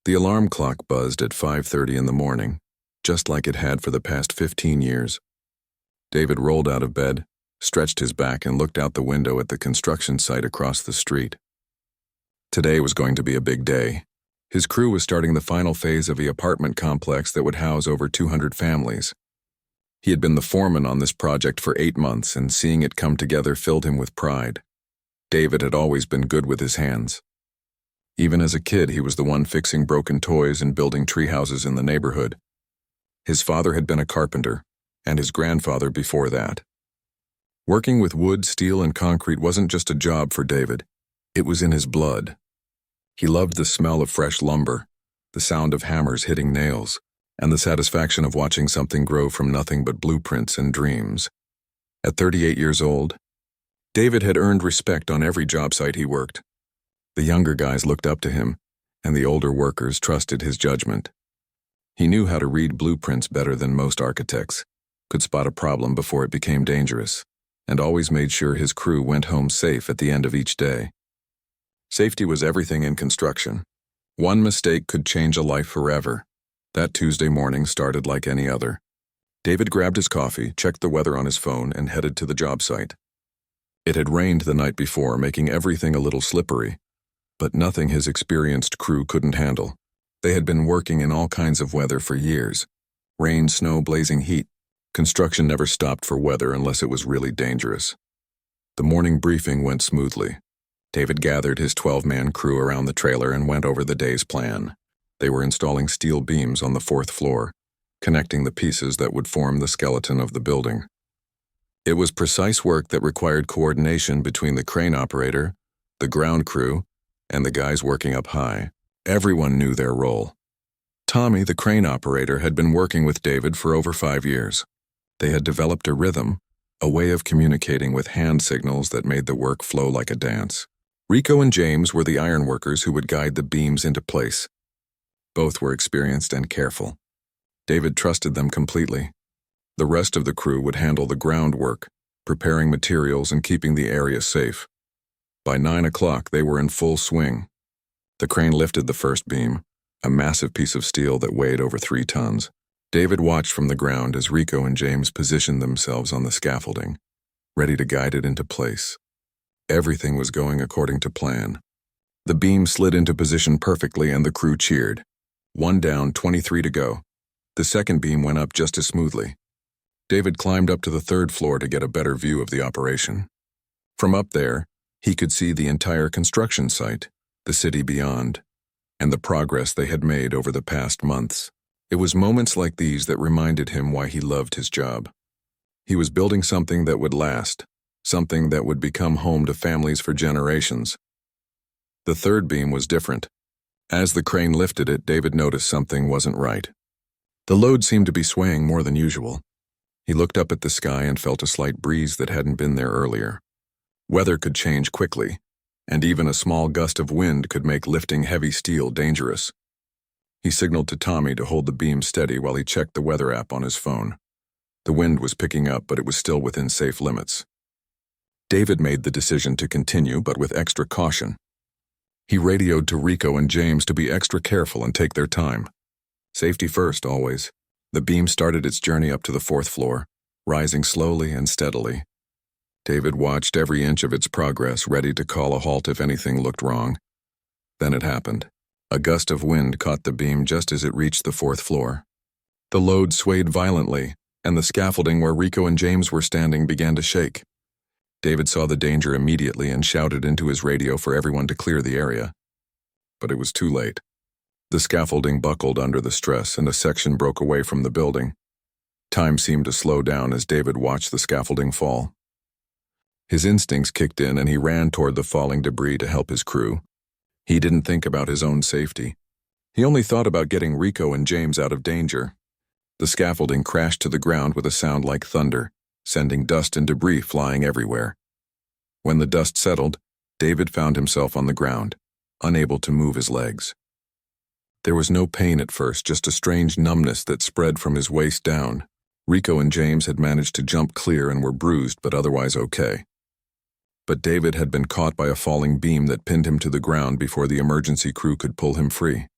The alarm clock buzzed at 5:30 in the morning, just like it had for the past 15 years. David rolled out of bed, stretched his back, and looked out the window at the construction site across the street. Today was going to be a big day. His crew was starting the final phase of the apartment complex that would house over 200 families. He had been the foreman on this project for 8 months, and seeing it come together filled him with pride. David had always been good with his hands. Even as a kid, he was the one fixing broken toys and building tree houses in the neighborhood. His father had been a carpenter, and his grandfather before that. Working with wood, steel, and concrete wasn't just a job for David. It was in his blood. He loved the smell of fresh lumber, the sound of hammers hitting nails, and the satisfaction of watching something grow from nothing but blueprints and dreams. At 38 years old, David had earned respect on every job site he worked. The younger guys looked up to him, and the older workers trusted his judgment. He knew how to read blueprints better than most architects, could spot a problem before it became dangerous, and always made sure his crew went home safe at the end of each day. Safety was everything in construction. One mistake could change a life forever. That Tuesday morning started like any other. David grabbed his coffee, checked the weather on his phone, and headed to the job site. It had rained the night before, making everything a little slippery, but nothing his experienced crew couldn't handle. They had been working in all kinds of weather for years. Rain, snow, blazing heat. Construction never stopped for weather unless it was really dangerous. The morning briefing went smoothly. David gathered his 12-man crew around the trailer and went over the day's plan. They were installing steel beams on the 4th floor, connecting the pieces that would form the skeleton of the building. It was precise work that required coordination between the crane operator, the ground crew, and the guys working up high. Everyone knew their role. Tommy, the crane operator, had been working with David for over 5 years. They had developed a rhythm, a way of communicating with hand signals that made the work flow like a dance. Rico and James were the ironworkers who would guide the beams into place. Both were experienced and careful. David trusted them completely. The rest of the crew would handle the groundwork, preparing materials and keeping the area safe. By 9 o'clock, they were in full swing. The crane lifted the first beam, a massive piece of steel that weighed over 3 tons. David watched from the ground as Rico and James positioned themselves on the scaffolding, ready to guide it into place. Everything was going according to plan. The beam slid into position perfectly and the crew cheered. 1 down, 23 to go. The second beam went up just as smoothly. David climbed up to the 3rd floor to get a better view of the operation. From up there, he could see the entire construction site, the city beyond, and the progress they had made over the past months. It was moments like these that reminded him why he loved his job. He was building something that would last, something that would become home to families for generations. The 3rd beam was different. As the crane lifted it, David noticed something wasn't right. The load seemed to be swaying more than usual. He looked up at the sky and felt a slight breeze that hadn't been there earlier. Weather could change quickly, and even a small gust of wind could make lifting heavy steel dangerous. He signaled to Tommy to hold the beam steady while he checked the weather app on his phone. The wind was picking up, but it was still within safe limits. David made the decision to continue, but with extra caution. He radioed to Rico and James to be extra careful and take their time. Safety first, always. The beam started its journey up to the 4th floor, rising slowly and steadily. David watched every inch of its progress, ready to call a halt if anything looked wrong. Then it happened. A gust of wind caught the beam just as it reached the 4th floor. The load swayed violently, and the scaffolding where Rico and James were standing began to shake. David saw the danger immediately and shouted into his radio for everyone to clear the area. But it was too late. The scaffolding buckled under the stress and a section broke away from the building. Time seemed to slow down as David watched the scaffolding fall. His instincts kicked in and he ran toward the falling debris to help his crew. He didn't think about his own safety. He only thought about getting Rico and James out of danger. The scaffolding crashed to the ground with a sound like thunder, sending dust and debris flying everywhere. When the dust settled, David found himself on the ground, unable to move his legs. There was no pain at first, just a strange numbness that spread from his waist down. Rico and James had managed to jump clear and were bruised but otherwise okay. But David had been caught by a falling beam that pinned him to the ground before the emergency crew could pull him free.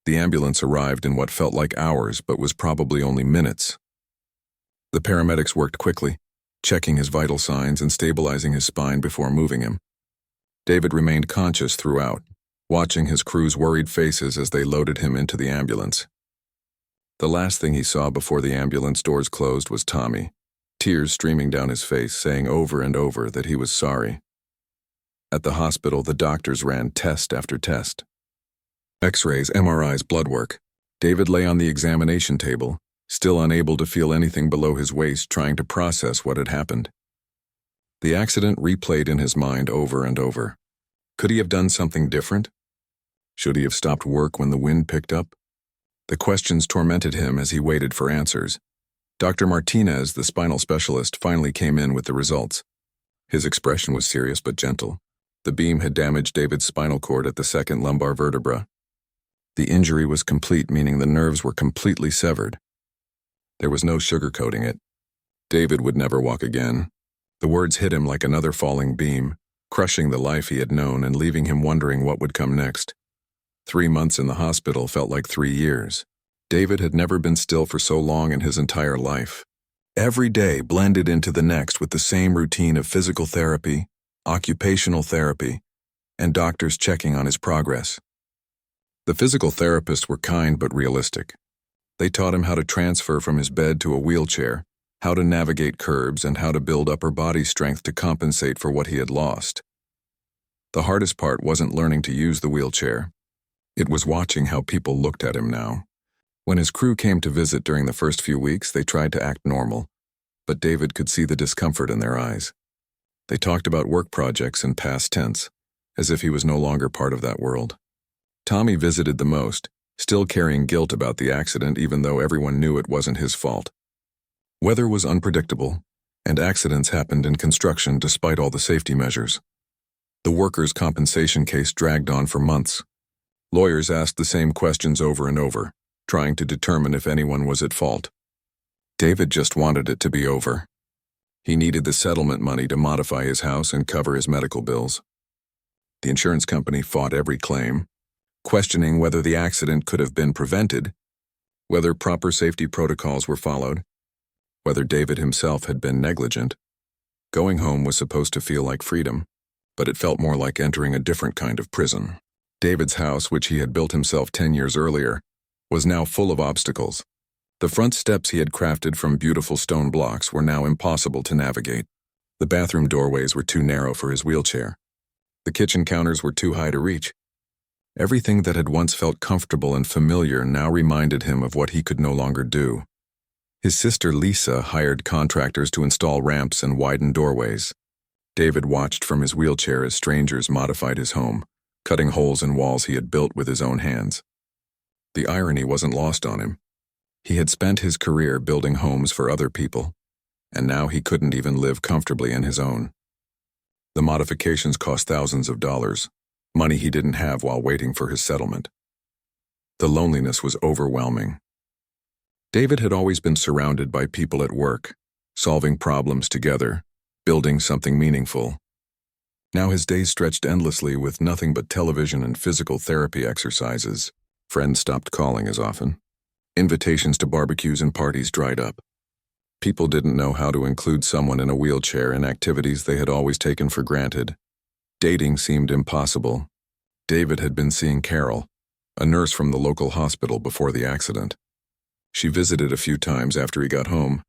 The ambulance arrived in what felt like hours but was probably only minutes. The paramedics worked quickly, checking his vital signs and stabilizing his spine before moving him. David remained conscious throughout, watching his crew's worried faces as they loaded him into the ambulance. The last thing he saw before the ambulance doors closed was Tommy, tears streaming down his face, saying over and over that he was sorry. At the hospital, the doctors ran test after test. X-rays, MRIs, blood work. David lay on the examination table, still unable to feel anything below his waist, trying to process what had happened. The accident replayed in his mind over and over. Could he have done something different? Should he have stopped work when the wind picked up? The questions tormented him as he waited for answers. Dr. Martinez, the spinal specialist, finally came in with the results. His expression was serious but gentle. The beam had damaged David's spinal cord at the second lumbar vertebra. The injury was complete, meaning the nerves were completely severed. There was no sugarcoating it. David would never walk again. The words hit him like another falling beam, crushing the life he had known and leaving him wondering what would come next. 3 months in the hospital felt like 3 years. David had never been still for so long in his entire life. Every day blended into the next with the same routine of physical therapy, occupational therapy, and doctors checking on his progress. The physical therapists were kind but realistic. They taught him how to transfer from his bed to a wheelchair, how to navigate curbs, and how to build upper body strength to compensate for what he had lost. The hardest part wasn't learning to use the wheelchair. It was watching how people looked at him now. When his crew came to visit during the first few weeks, they tried to act normal, but David could see the discomfort in their eyes. They talked about work projects in past tense, as if he was no longer part of that world. Tommy visited the most, still carrying guilt about the accident even though everyone knew it wasn't his fault. Weather was unpredictable, and accidents happened in construction despite all the safety measures. The workers' compensation case dragged on for months. Lawyers asked the same questions over and over, trying to determine if anyone was at fault. David just wanted it to be over. He needed the settlement money to modify his house and cover his medical bills. The insurance company fought every claim, questioning whether the accident could have been prevented, whether proper safety protocols were followed, whether David himself had been negligent. Going home was supposed to feel like freedom, but it felt more like entering a different kind of prison. David's house, which he had built himself 10 years earlier, was now full of obstacles. The front steps he had crafted from beautiful stone blocks were now impossible to navigate. The bathroom doorways were too narrow for his wheelchair. The kitchen counters were too high to reach. Everything that had once felt comfortable and familiar now reminded him of what he could no longer do. His sister Lisa hired contractors to install ramps and widen doorways. David watched from his wheelchair as strangers modified his home, cutting holes in walls he had built with his own hands. The irony wasn't lost on him. He had spent his career building homes for other people, and now he couldn't even live comfortably in his own. The modifications cost thousands of dollars, money he didn't have while waiting for his settlement. The loneliness was overwhelming. David had always been surrounded by people at work, solving problems together, building something meaningful. Now his days stretched endlessly with nothing but television and physical therapy exercises. Friends stopped calling as often. Invitations to barbecues and parties dried up. People didn't know how to include someone in a wheelchair in activities they had always taken for granted. Dating seemed impossible. David had been seeing Carol, a nurse from the local hospital, before the accident. She visited a few times after he got home,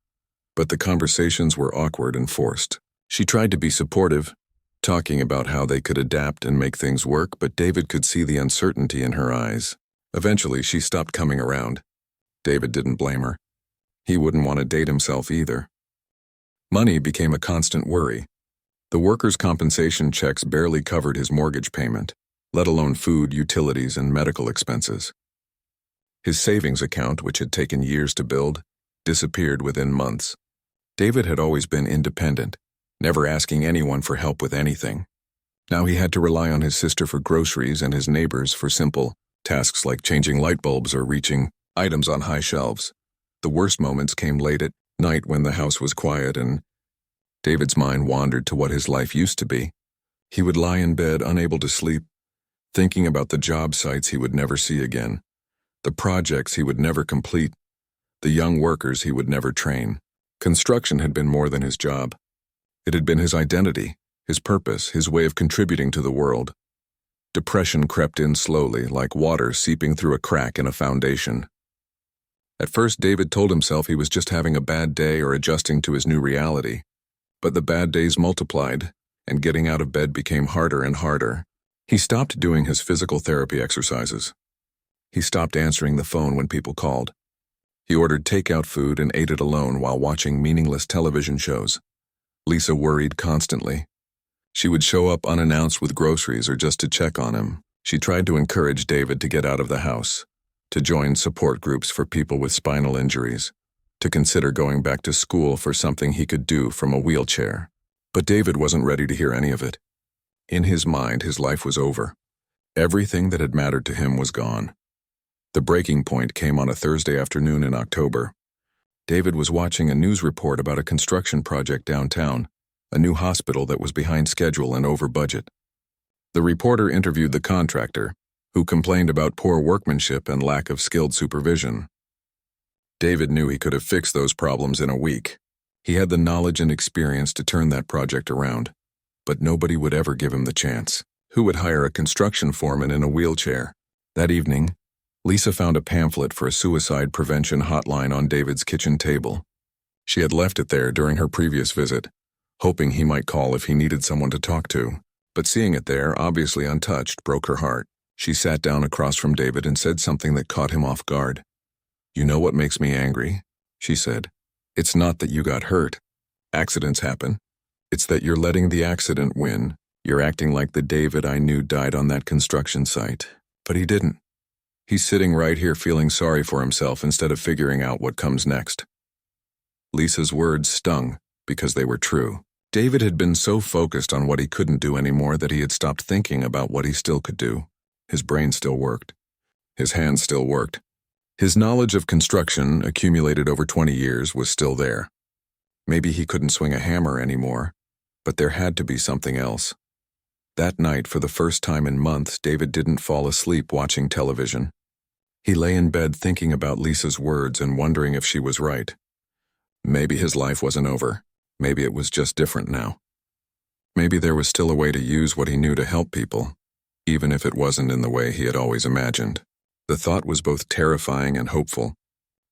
but the conversations were awkward and forced. She tried to be supportive, talking about how they could adapt and make things work, but David could see the uncertainty in her eyes. Eventually, she stopped coming around. David didn't blame her. He wouldn't want to date himself either. Money became a constant worry. The workers' compensation checks barely covered his mortgage payment, let alone food, utilities, and medical expenses. His savings account, which had taken years to build, disappeared within months. David had always been independent, never asking anyone for help with anything. Now he had to rely on his sister for groceries and his neighbors for simple tasks like changing light bulbs or reaching items on high shelves. The worst moments came late at night when the house was quiet and David's mind wandered to what his life used to be. He would lie in bed, unable to sleep, thinking about the job sites he would never see again, the projects he would never complete, the young workers he would never train. Construction had been more than his job. It had been his identity, his purpose, his way of contributing to the world. Depression crept in slowly, like water seeping through a crack in a foundation. At first, David told himself he was just having a bad day or adjusting to his new reality. But the bad days multiplied, and getting out of bed became harder and harder. He stopped doing his physical therapy exercises. He stopped answering the phone when people called. He ordered takeout food and ate it alone while watching meaningless television shows. Lisa worried constantly. She would show up unannounced with groceries or just to check on him. She tried to encourage David to get out of the house, to join support groups for people with spinal injuries, to consider going back to school for something he could do from a wheelchair. But David wasn't ready to hear any of it. In his mind, his life was over. Everything that had mattered to him was gone. The breaking point came on a Thursday afternoon in October. David was watching a news report about a construction project downtown, a new hospital that was behind schedule and over budget. The reporter interviewed the contractor, who complained about poor workmanship and lack of skilled supervision. David knew he could have fixed those problems in a week. He had the knowledge and experience to turn that project around. But nobody would ever give him the chance. Who would hire a construction foreman in a wheelchair? That evening, Lisa found a pamphlet for a suicide prevention hotline on David's kitchen table. She had left it there during her previous visit, hoping he might call if he needed someone to talk to. But seeing it there, obviously untouched, broke her heart. She sat down across from David and said something that caught him off guard. "You know what makes me angry?" she said. "It's not that you got hurt. Accidents happen. It's that you're letting the accident win. You're acting like the David I knew died on that construction site. But he didn't. He's sitting right here feeling sorry for himself instead of figuring out what comes next." Lisa's words stung because they were true. David had been so focused on what he couldn't do anymore that he had stopped thinking about what he still could do. His brain still worked. His hands still worked. His knowledge of construction, accumulated over 20 years, was still there. Maybe he couldn't swing a hammer anymore, but there had to be something else. That night, for the first time in months, David didn't fall asleep watching television. He lay in bed thinking about Lisa's words and wondering if she was right. Maybe his life wasn't over. Maybe it was just different now. Maybe there was still a way to use what he knew to help people, even if it wasn't in the way he had always imagined. The thought was both terrifying and hopeful.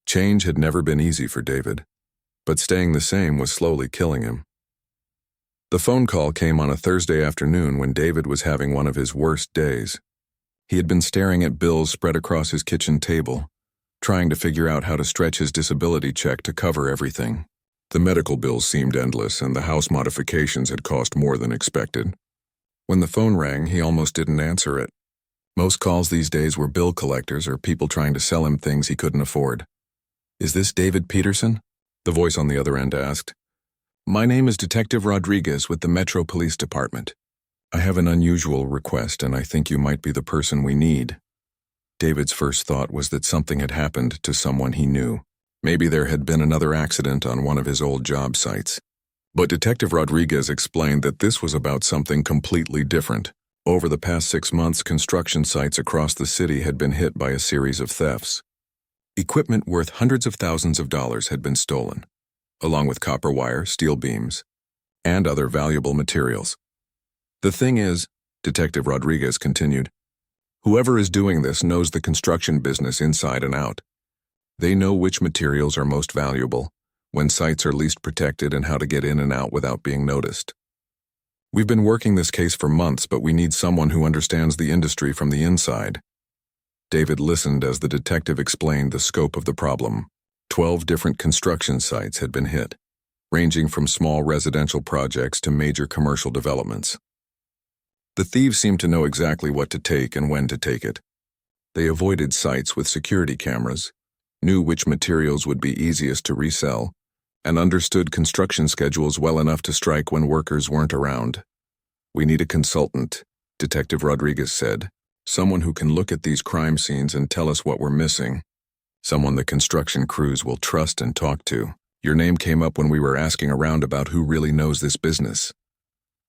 Change had never been easy for David, but staying the same was slowly killing him. The phone call came on a Thursday afternoon when David was having one of his worst days. He had been staring at bills spread across his kitchen table, trying to figure out how to stretch his disability check to cover everything. The medical bills seemed endless, and the house modifications had cost more than expected. When the phone rang, he almost didn't answer it. Most calls these days were bill collectors or people trying to sell him things he couldn't afford. "Is this David Peterson?" the voice on the other end asked. "My name is Detective Rodriguez with the Metro Police Department. I have an unusual request, and I think you might be the person we need." David's first thought was that something had happened to someone he knew. Maybe there had been another accident on one of his old job sites. But Detective Rodriguez explained that this was about something completely different. Over the past 6 months, construction sites across the city had been hit by a series of thefts. Equipment worth hundreds of thousands of dollars had been stolen, along with copper wire, steel beams, and other valuable materials. "The thing is," Detective Rodriguez continued, "whoever is doing this knows the construction business inside and out. They know which materials are most valuable, when sites are least protected, and how to get in and out without being noticed. We've been working this case for months, but we need someone who understands the industry from the inside." David listened as the detective explained the scope of the problem. 12 different construction sites had been hit, ranging from small residential projects to major commercial developments. The thieves seemed to know exactly what to take and when to take it. They avoided sites with security cameras, knew which materials would be easiest to resell, and understood construction schedules well enough to strike when workers weren't around. "We need a consultant," Detective Rodriguez said. "Someone who can look at these crime scenes and tell us what we're missing. Someone the construction crews will trust and talk to. Your name came up when we were asking around about who really knows this business."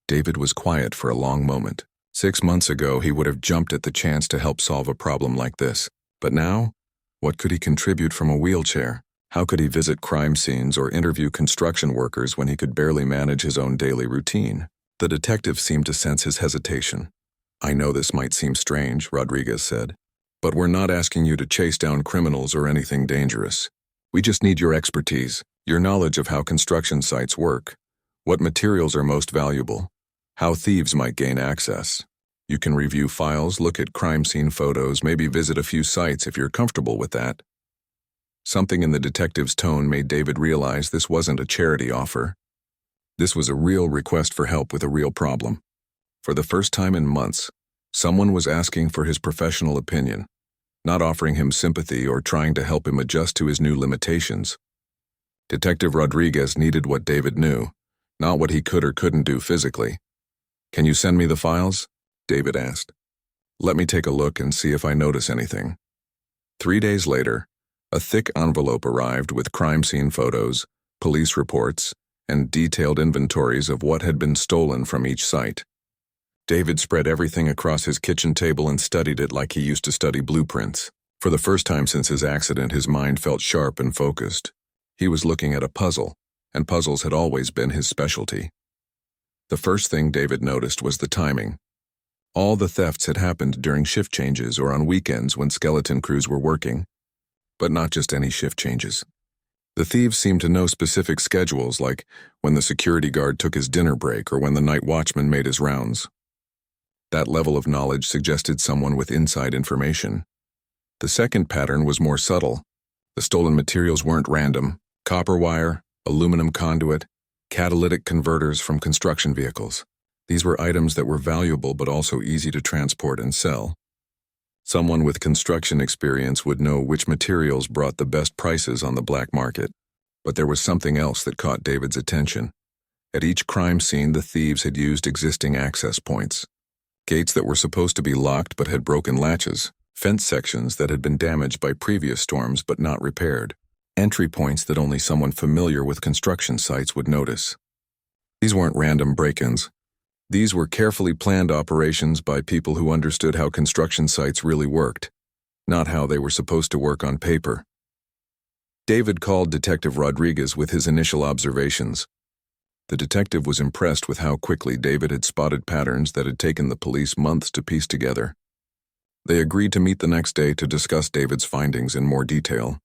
David was quiet for a long moment. 6 months ago, he would have jumped at the chance to help solve a problem like this. But now, What could he contribute from a wheelchair? How could he visit crime scenes or interview construction workers when he could barely manage his own daily routine? The detective seemed to sense his hesitation. "I know this might seem strange," Rodriguez said, "but we're not asking you to chase down criminals or anything dangerous. We just need your expertise, your knowledge of how construction sites work, what materials are most valuable, how thieves might gain access. You can review files, look at crime scene photos, maybe visit a few sites if you're comfortable with that." Something in the detective's tone made David realize this wasn't a charity offer. This was a real request for help with a real problem. For the first time in months, someone was asking for his professional opinion, not offering him sympathy or trying to help him adjust to his new limitations. Detective Rodriguez needed what David knew, not what he could or couldn't do physically. "Can you send me the files?" David asked. "Let me take a look and see if I notice anything." 3 days later, a thick envelope arrived with crime scene photos, police reports, and detailed inventories of what had been stolen from each site. David spread everything across his kitchen table and studied it like he used to study blueprints. For the first time since his accident, his mind felt sharp and focused. He was looking at a puzzle, and puzzles had always been his specialty. The first thing David noticed was the timing. All the thefts had happened during shift changes or on weekends when skeleton crews were working. But not just any shift changes. The thieves seemed to know specific schedules, like when the security guard took his dinner break or when the night watchman made his rounds. That level of knowledge suggested someone with inside information. The second pattern was more subtle. The stolen materials weren't random. Copper wire, aluminum conduit, catalytic converters from construction vehicles. These were items that were valuable but also easy to transport and sell. Someone with construction experience would know which materials brought the best prices on the black market. But there was something else that caught David's attention. At each crime scene, the thieves had used existing access points. Gates that were supposed to be locked but had broken latches. Fence sections that had been damaged by previous storms but not repaired. Entry points that only someone familiar with construction sites would notice. These weren't random break-ins. These were carefully planned operations by people who understood how construction sites really worked, not how they were supposed to work on paper. David called Detective Rodriguez with his initial observations. The detective was impressed with how quickly David had spotted patterns that had taken the police months to piece together. They agreed to meet the next day to discuss David's findings in more detail.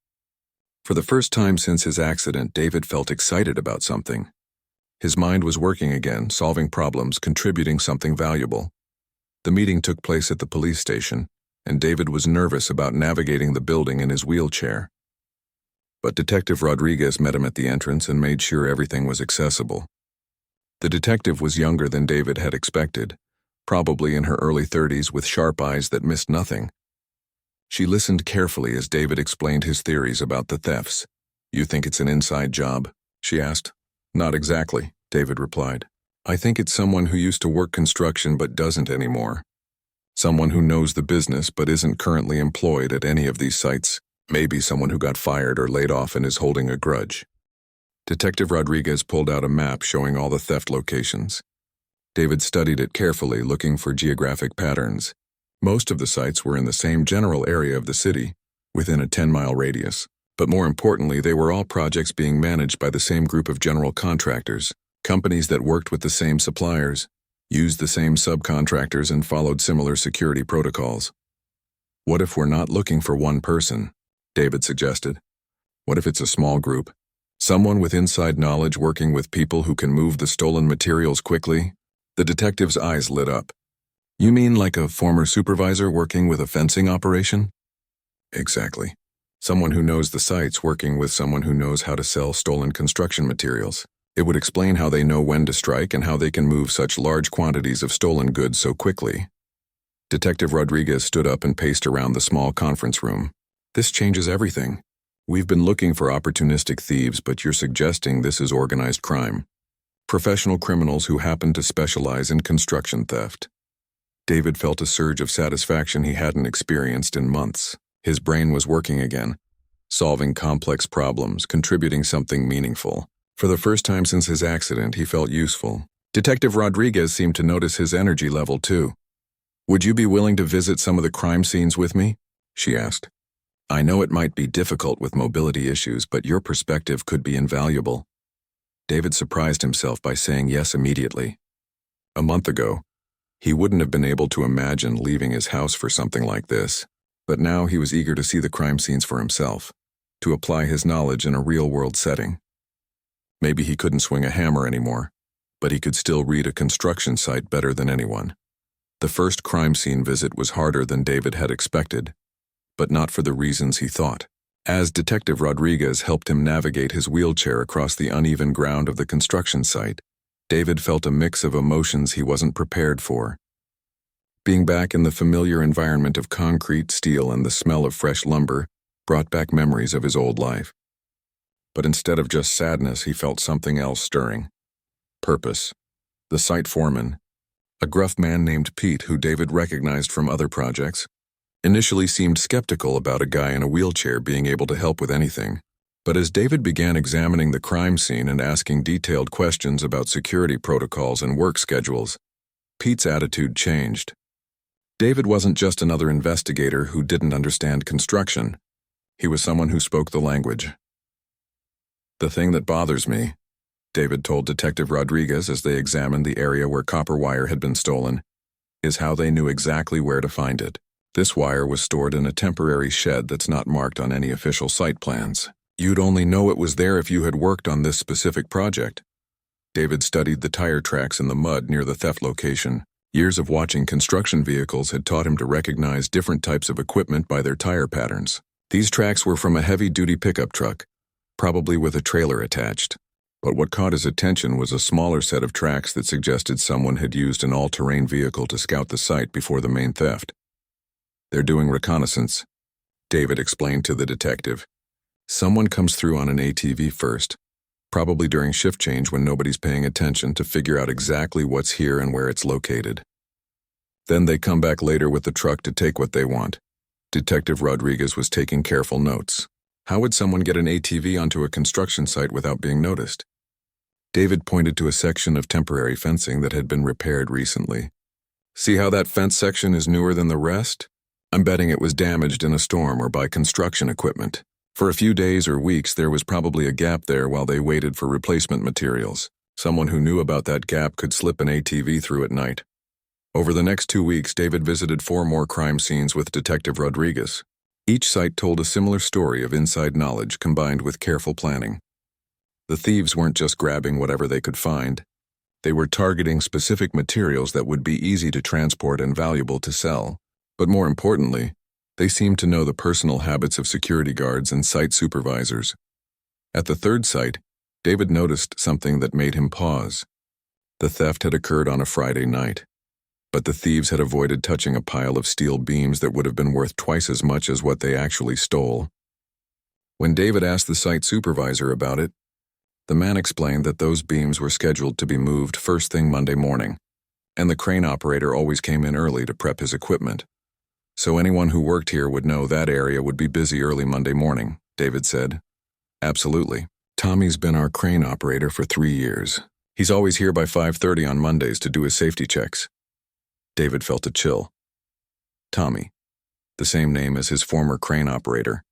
For the first time since his accident, David felt excited about something. His mind was working again, solving problems, contributing something valuable. The meeting took place at the police station, and David was nervous about navigating the building in his wheelchair. But Detective Rodriguez met him at the entrance and made sure everything was accessible. The detective was younger than David had expected, probably in her early 30s with sharp eyes that missed nothing. She listened carefully as David explained his theories about the thefts. "You think it's an inside job?" she asked. "Not exactly," David replied. "I think it's someone who used to work construction but doesn't anymore. Someone who knows the business but isn't currently employed at any of these sites. Maybe someone who got fired or laid off and is holding a grudge." Detective Rodriguez pulled out a map showing all the theft locations. David studied it carefully, looking for geographic patterns. Most of the sites were in the same general area of the city, within a 10-mile radius. But more importantly, they were all projects being managed by the same group of general contractors, companies that worked with the same suppliers, used the same subcontractors, and followed similar security protocols. "What if we're not looking for one person?" David suggested. "What if it's a small group? Someone with inside knowledge working with people who can move the stolen materials quickly?" The detective's eyes lit up. "You mean like a former supervisor working with a fencing operation?" "Exactly. Someone who knows the sites working with someone who knows how to sell stolen construction materials. It would explain how they know when to strike and how they can move such large quantities of stolen goods so quickly." Detective Rodriguez stood up and paced around the small conference room. "This changes everything. We've been looking for opportunistic thieves, but you're suggesting this is organized crime. Professional criminals who happen to specialize in construction theft." David felt a surge of satisfaction he hadn't experienced in months. His brain was working again, solving complex problems, contributing something meaningful. For the first time since his accident, he felt useful. Detective Rodriguez seemed to notice his energy level too. "Would you be willing to visit some of the crime scenes with me?" she asked. I know it might be difficult with mobility issues, but your perspective could be invaluable. David surprised himself by saying yes immediately. A month ago, he wouldn't have been able to imagine leaving his house for something like this, but now he was eager to see the crime scenes for himself, to apply his knowledge in a real-world setting. Maybe he couldn't swing a hammer anymore, but he could still read a construction site better than anyone. The first crime scene visit was harder than David had expected, but not for the reasons he thought. As Detective Rodriguez helped him navigate his wheelchair across the uneven ground of the construction site, David felt a mix of emotions he wasn't prepared for. Being back in the familiar environment of concrete, steel, and the smell of fresh lumber brought back memories of his old life. But instead of just sadness, he felt something else stirring. Purpose. The site foreman, a gruff man named Pete who David recognized from other projects, initially seemed skeptical about a guy in a wheelchair being able to help with anything. But as David began examining the crime scene and asking detailed questions about security protocols and work schedules, Pete's attitude changed. David wasn't just another investigator who didn't understand construction. He was someone who spoke the language. "The thing that bothers me," David told Detective Rodriguez as they examined the area where copper wire had been stolen, "is how they knew exactly where to find it. This wire was stored in a temporary shed that's not marked on any official site plans. You'd only know it was there if you had worked on this specific project." David studied the tire tracks in the mud near the theft location. Years of watching construction vehicles had taught him to recognize different types of equipment by their tire patterns. These tracks were from a heavy-duty pickup truck, probably with a trailer attached. But what caught his attention was a smaller set of tracks that suggested someone had used an all-terrain vehicle to scout the site before the main theft. "They're doing reconnaissance," David explained to the detective. "Someone comes through on an ATV first, probably during shift change when nobody's paying attention, to figure out exactly what's here and where it's located. Then they come back later with the truck to take what they want." Detective Rodriguez was taking careful notes. How would someone get an ATV onto a construction site without being noticed? David pointed to a section of temporary fencing that had been repaired recently. "See how that fence section is newer than the rest? I'm betting it was damaged in a storm or by construction equipment. For a few days or weeks, there was probably a gap there while they waited for replacement materials. Someone who knew about that gap could slip an ATV through at night." Over the next 2 weeks, David visited 4 more crime scenes with Detective Rodriguez. Each site told a similar story of inside knowledge combined with careful planning. The thieves weren't just grabbing whatever they could find. They were targeting specific materials that would be easy to transport and valuable to sell. But more importantly, they seemed to know the personal habits of security guards and site supervisors. At the third site, David noticed something that made him pause. The theft had occurred on a Friday night, but the thieves had avoided touching a pile of steel beams that would have been worth twice as much as what they actually stole. When David asked the site supervisor about it, the man explained that those beams were scheduled to be moved first thing Monday morning, and the crane operator always came in early to prep his equipment. "So anyone who worked here would know that area would be busy early Monday morning," David said. "Absolutely. Tommy's been our crane operator for 3 years. He's always here by 5:30 on Mondays to do his safety checks." David felt a chill. Tommy, the same name as his former crane operator,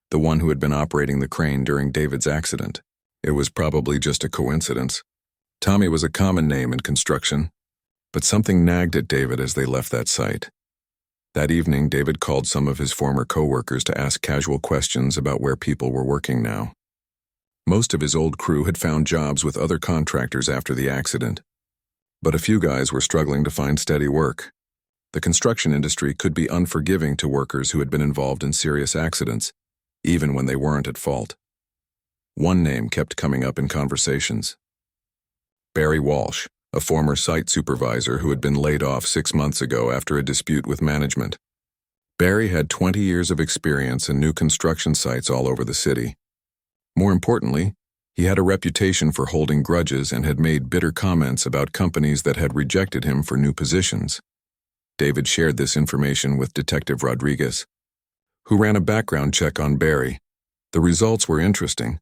the one who had been operating the crane during David's accident. It was probably just a coincidence. Tommy was a common name in construction, but something nagged at David as they left that site. That evening, David called some of his former co-workers to ask casual questions about where people were working now. Most of his old crew had found jobs with other contractors after the accident, but a few guys were struggling to find steady work. The construction industry could be unforgiving to workers who had been involved in serious accidents, even when they weren't at fault. One name kept coming up in conversations. Barry Walsh, a former site supervisor who had been laid off 6 months ago after a dispute with management. Barry had 20 years of experience and knew construction sites all over the city. More importantly, he had a reputation for holding grudges and had made bitter comments about companies that had rejected him for new positions. David shared this information with Detective Rodriguez, who ran a background check on Barry. The results were interesting.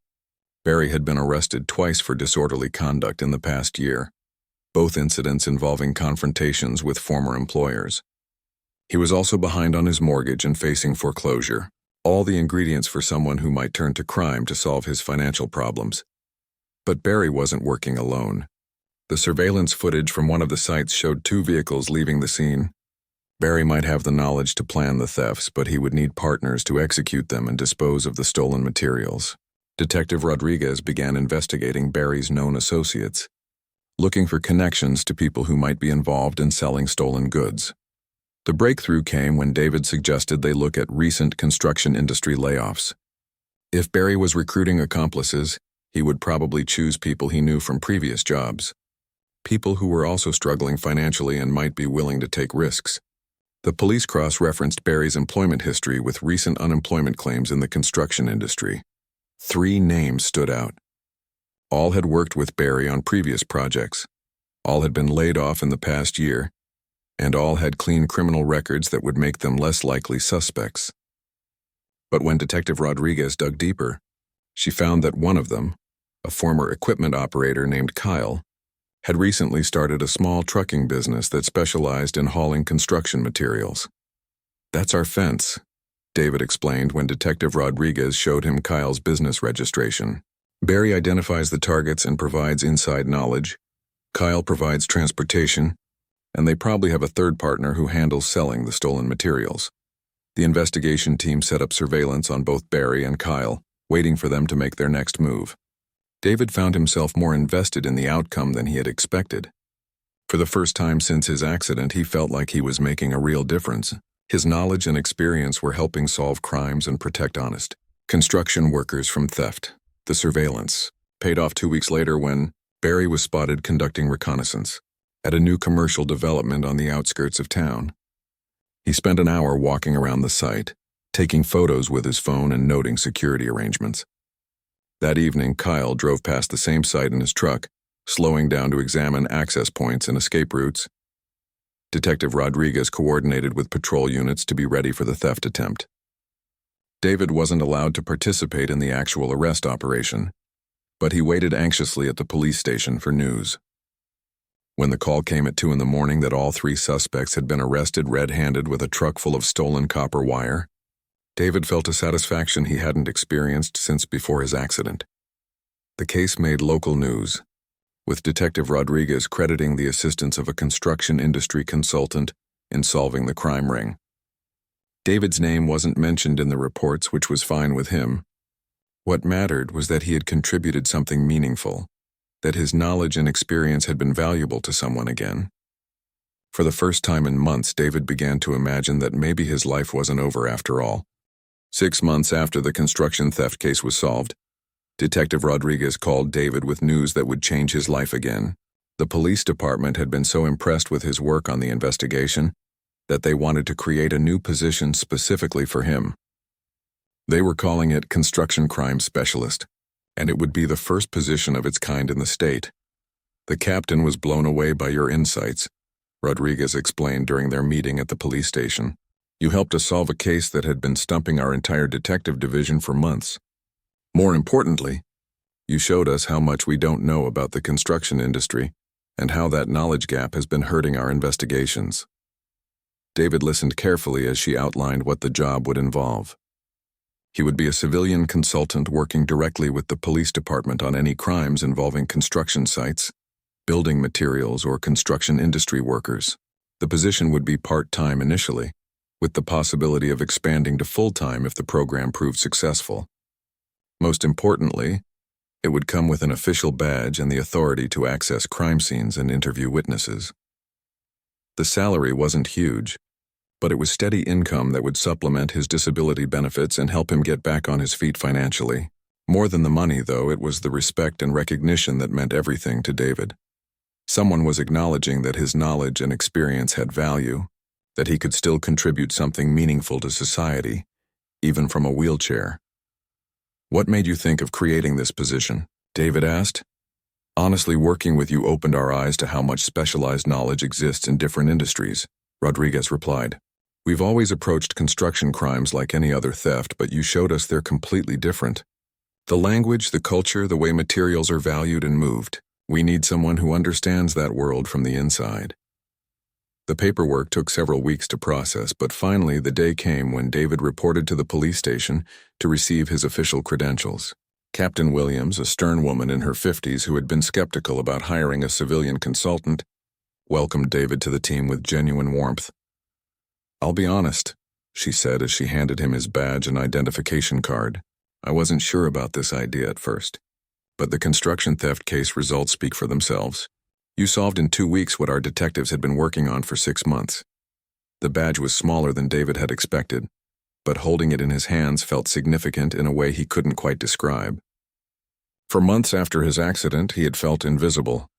Barry had been arrested twice for disorderly conduct in the past year, both incidents involving confrontations with former employers. He was also behind on his mortgage and facing foreclosure. All the ingredients for someone who might turn to crime to solve his financial problems. But Barry wasn't working alone. The surveillance footage from one of the sites showed 2 vehicles leaving the scene. Barry might have the knowledge to plan the thefts, but he would need partners to execute them and dispose of the stolen materials. Detective Rodriguez began investigating Barry's known associates, looking for connections to people who might be involved in selling stolen goods. The breakthrough came when David suggested they look at recent construction industry layoffs. If Barry was recruiting accomplices, he would probably choose people he knew from previous jobs. People who were also struggling financially and might be willing to take risks. The police cross-referenced Barry's employment history with recent unemployment claims in the construction industry. 3 names stood out. All had worked with Barry on previous projects. All had been laid off in the past year, and all had clean criminal records that would make them less likely suspects. But when Detective Rodriguez dug deeper, she found that one of them, a former equipment operator named Kyle, had recently started a small trucking business that specialized in hauling construction materials. "That's our fence," David explained when Detective Rodriguez showed him Kyle's business registration. "Barry identifies the targets and provides inside knowledge. Kyle provides transportation, and they probably have a third partner who handles selling the stolen materials." The investigation team set up surveillance on both Barry and Kyle, waiting for them to make their next move. David found himself more invested in the outcome than he had expected. For the first time since his accident, he felt like he was making a real difference. His knowledge and experience were helping solve crimes and protect honest construction workers from theft. The surveillance paid off 2 weeks later when Barry was spotted conducting reconnaissance at a new commercial development on the outskirts of town. He spent an hour walking around the site, taking photos with his phone and noting security arrangements. That evening, Kyle drove past the same site in his truck, slowing down to examine access points and escape routes. Detective Rodriguez coordinated with patrol units to be ready for the theft attempt. David wasn't allowed to participate in the actual arrest operation, but he waited anxiously at the police station for news. When the call came at 2 in the morning that all 3 suspects had been arrested red-handed with a truck full of stolen copper wire, David felt a satisfaction he hadn't experienced since before his accident. The case made local news, with Detective Rodriguez crediting the assistance of a construction industry consultant in solving the crime ring. David's name wasn't mentioned in the reports, which was fine with him. What mattered was that he had contributed something meaningful, that his knowledge and experience had been valuable to someone again. For the first time in months, David began to imagine that maybe his life wasn't over after all. 6 months after the construction theft case was solved, Detective Rodriguez called David with news that would change his life again. The police department had been so impressed with his work on the investigation that they wanted to create a new position specifically for him. They were calling it Construction Crime Specialist, and it would be the first position of its kind in the state. "The captain was blown away by your insights," Rodriguez explained during their meeting at the police station. "You helped us solve a case that had been stumping our entire detective division for months. More importantly, you showed us how much we don't know about the construction industry and how that knowledge gap has been hurting our investigations." David listened carefully as she outlined what the job would involve. He would be a civilian consultant working directly with the police department on any crimes involving construction sites, building materials, or construction industry workers. The position would be part-time initially, with the possibility of expanding to full-time if the program proved successful. Most importantly, it would come with an official badge and the authority to access crime scenes and interview witnesses. The salary wasn't huge, but it was steady income that would supplement his disability benefits and help him get back on his feet financially. More than the money, though, it was the respect and recognition that meant everything to David. Someone was acknowledging that his knowledge and experience had value, that he could still contribute something meaningful to society, even from a wheelchair. "What made you think of creating this position?" David asked. "Honestly, working with you opened our eyes to how much specialized knowledge exists in different industries," Rodriguez replied. "We've always approached construction crimes like any other theft, but you showed us they're completely different. The language, the culture, the way materials are valued and moved. We need someone who understands that world from the inside." The paperwork took several weeks to process, but finally the day came when David reported to the police station to receive his official credentials. Captain Williams, a stern woman in her 50s who had been skeptical about hiring a civilian consultant, welcomed David to the team with genuine warmth. "I'll be honest," she said as she handed him his badge and identification card. "I wasn't sure about this idea at first. But the construction theft case results speak for themselves. You solved in 2 weeks what our detectives had been working on for 6 months." The badge was smaller than David had expected, but holding it in his hands felt significant in a way he couldn't quite describe. For months after his accident, he had felt invisible,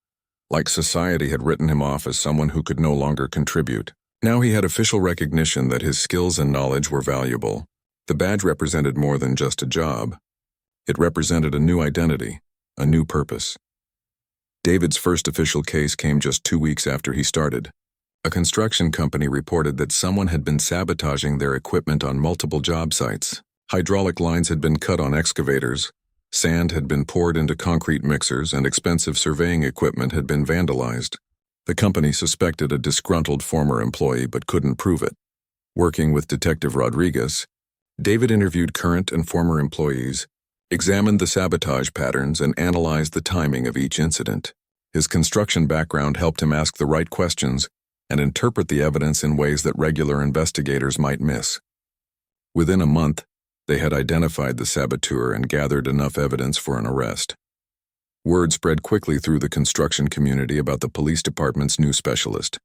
like society had written him off as someone who could no longer contribute. Now he had official recognition that his skills and knowledge were valuable. The badge represented more than just a job. It represented a new identity, a new purpose. David's first official case came just 2 weeks after he started. A construction company reported that someone had been sabotaging their equipment on multiple job sites. Hydraulic lines had been cut on excavators, sand had been poured into concrete mixers, and expensive surveying equipment had been vandalized. The company suspected a disgruntled former employee but couldn't prove it. Working with Detective Rodriguez, David interviewed current and former employees, examined the sabotage patterns, and analyzed the timing of each incident. His construction background helped him ask the right questions and interpret the evidence in ways that regular investigators might miss. Within a month, they had identified the saboteur and gathered enough evidence for an arrest. Word spread quickly through the construction community about the police department's new specialist.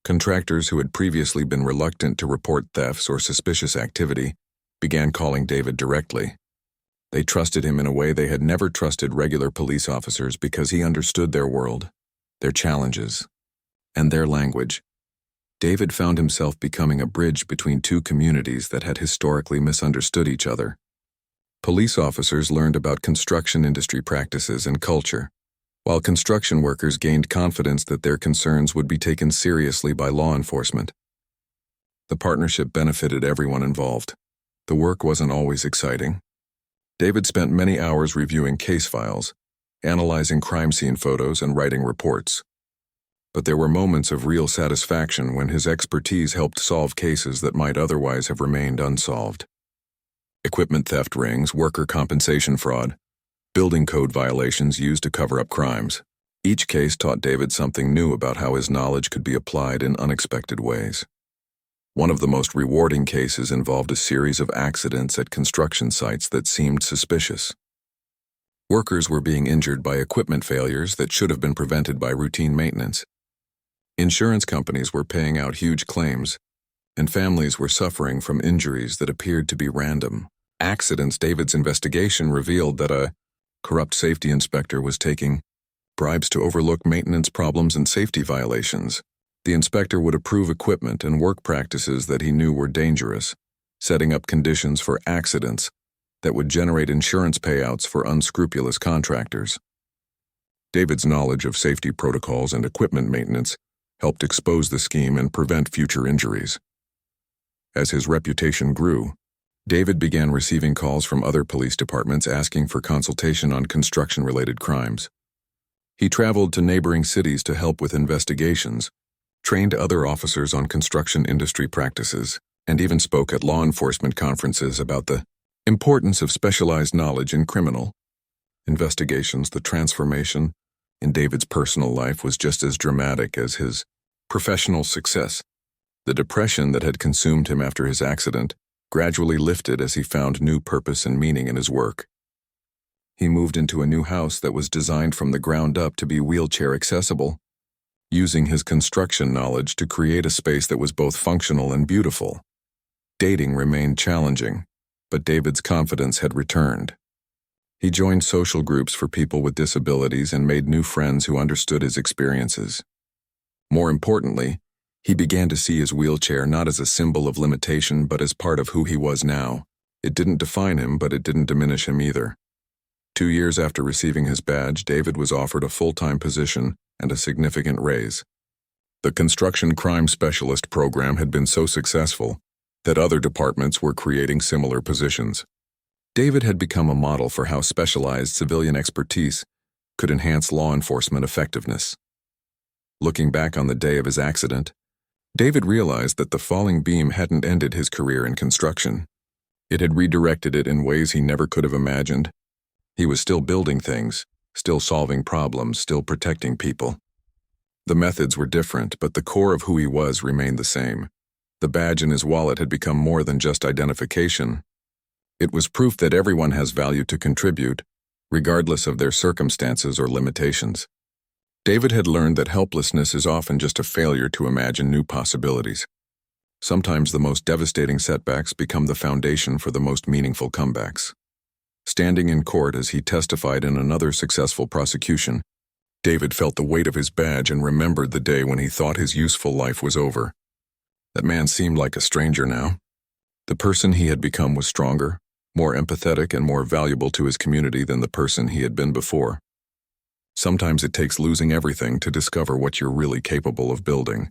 Contractors who had previously been reluctant to report thefts or suspicious activity began calling David directly. They trusted him in a way they had never trusted regular police officers because he understood their world, their challenges, and their language. David found himself becoming a bridge between two communities that had historically misunderstood each other. Police officers learned about construction industry practices and culture, while construction workers gained confidence that their concerns would be taken seriously by law enforcement. The partnership benefited everyone involved. The work wasn't always exciting. David spent many hours reviewing case files, analyzing crime scene photos, and writing reports. But there were moments of real satisfaction when his expertise helped solve cases that might otherwise have remained unsolved. Equipment theft rings, worker compensation fraud, building code violations used to cover up crimes. Each case taught David something new about how his knowledge could be applied in unexpected ways. One of the most rewarding cases involved a series of accidents at construction sites that seemed suspicious. Workers were being injured by equipment failures that should have been prevented by routine maintenance. Insurance companies were paying out huge claims, and families were suffering from injuries that appeared to be random. Accidents. David's investigation revealed that a corrupt safety inspector was taking bribes to overlook maintenance problems and safety violations. The inspector would approve equipment and work practices that he knew were dangerous, setting up conditions for accidents that would generate insurance payouts for unscrupulous contractors. David's knowledge of safety protocols and equipment maintenance helped expose the scheme and prevent future injuries. As his reputation grew, David began receiving calls from other police departments asking for consultation on construction-related crimes. He traveled to neighboring cities to help with investigations, trained other officers on construction industry practices, and even spoke at law enforcement conferences about the importance of specialized knowledge in criminal investigations. The transformation in David's personal life was just as dramatic as his professional success. The depression that had consumed him after his accident gradually lifted as he found new purpose and meaning in his work. He moved into a new house that was designed from the ground up to be wheelchair accessible, using his construction knowledge to create a space that was both functional and beautiful. Dating remained challenging, but David's confidence had returned. He joined social groups for people with disabilities and made new friends who understood his experiences. More importantly, he began to see his wheelchair not as a symbol of limitation but as part of who he was now. It didn't define him, but it didn't diminish him either. 2 years after receiving his badge, David was offered a full-time position and a significant raise. The construction crime specialist program had been so successful that other departments were creating similar positions. David had become a model for how specialized civilian expertise could enhance law enforcement effectiveness. Looking back on the day of his accident, David realized that the falling beam hadn't ended his career in construction. It had redirected it in ways he never could have imagined. He was still building things, still solving problems, still protecting people. The methods were different, but the core of who he was remained the same. The badge in his wallet had become more than just identification. It was proof that everyone has value to contribute, regardless of their circumstances or limitations. David had learned that helplessness is often just a failure to imagine new possibilities. Sometimes the most devastating setbacks become the foundation for the most meaningful comebacks. Standing in court as he testified in another successful prosecution, David felt the weight of his badge and remembered the day when he thought his useful life was over. That man seemed like a stranger now. The person he had become was stronger, more empathetic, and more valuable to his community than the person he had been before. Sometimes it takes losing everything to discover what you're really capable of building.